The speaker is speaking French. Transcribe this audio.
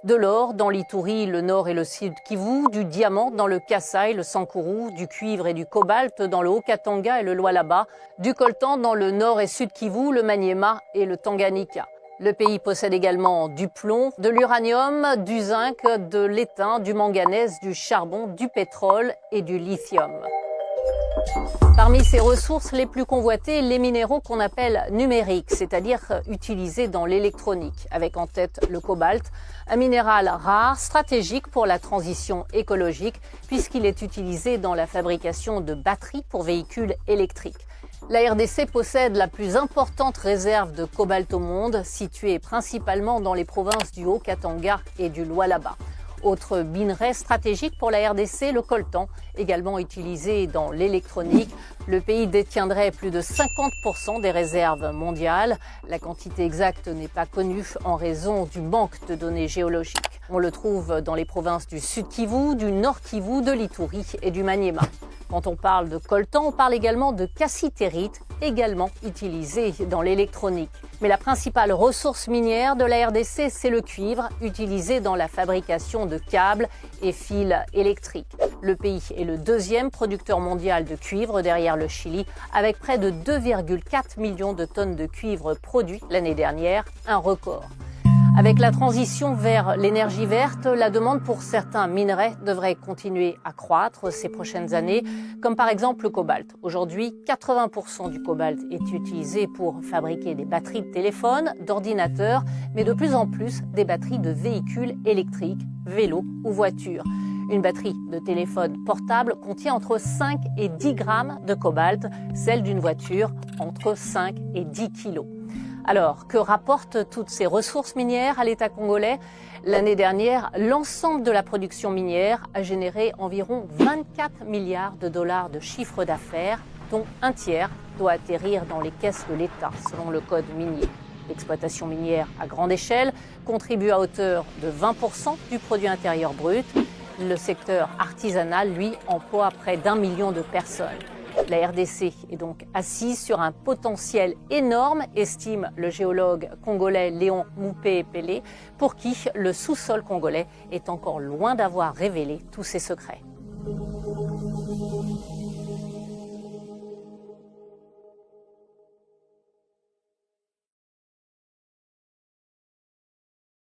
De l'or dans l'Ituri, le Nord et le Sud Kivu, du diamant dans le Kasaï, le Sankuru, du cuivre et du cobalt dans le Haut-Katanga et le Lualaba, du coltan dans le Nord et Sud Kivu, le Maniema et le Tanganyika. Le pays possède également du plomb, de l'uranium, du zinc, de l'étain, du manganèse, du charbon, du pétrole et du lithium. Parmi ces ressources les plus convoitées, les minéraux qu'on appelle numériques, c'est-à-dire utilisés dans l'électronique, avec en tête le cobalt, un minéral rare, stratégique pour la transition écologique, puisqu'il est utilisé dans la fabrication de batteries pour véhicules électriques. La RDC possède la plus importante réserve de cobalt au monde, située principalement dans les provinces du Haut-Katanga et du Lualaba. Autre minerai stratégique pour la RDC, le coltan, également utilisé dans l'électronique. Le pays détiendrait plus de 50% des réserves mondiales. La quantité exacte n'est pas connue en raison du manque de données géologiques. On le trouve dans les provinces du Sud Kivu, du Nord Kivu, de l'Ituri et du Maniema. Quand on parle de coltan, on parle également de cassitérite, également utilisé dans l'électronique. Mais la principale ressource minière de la RDC, c'est le cuivre, utilisé dans la fabrication de câbles et fils électriques. Le pays est le deuxième producteur mondial de cuivre derrière le Chili, avec près de 2,4 millions de tonnes de cuivre produits l'année dernière, un record. Avec la transition vers l'énergie verte, la demande pour certains minerais devrait continuer à croître ces prochaines années, comme par exemple le cobalt. Aujourd'hui, 80% du cobalt est utilisé pour fabriquer des batteries de téléphone, d'ordinateurs, mais de plus en plus des batteries de véhicules électriques, vélos ou voitures. Une batterie de téléphone portable contient entre 5 et 10 grammes de cobalt, celle d'une voiture entre 5 et 10 kilos. Alors, que rapportent toutes ces ressources minières à l'État congolais? L'année dernière, l'ensemble de la production minière a généré environ 24 milliards de dollars de chiffre d'affaires, dont un tiers doit atterrir dans les caisses de l'État, selon le code minier. L'exploitation minière à grande échelle contribue à hauteur de 20% du produit intérieur brut. Le secteur artisanal, lui, emploie près d'1 million de personnes. La RDC est donc assise sur un potentiel énorme, estime le géologue congolais Léon Moupé-Pelé, pour qui le sous-sol congolais est encore loin d'avoir révélé tous ses secrets.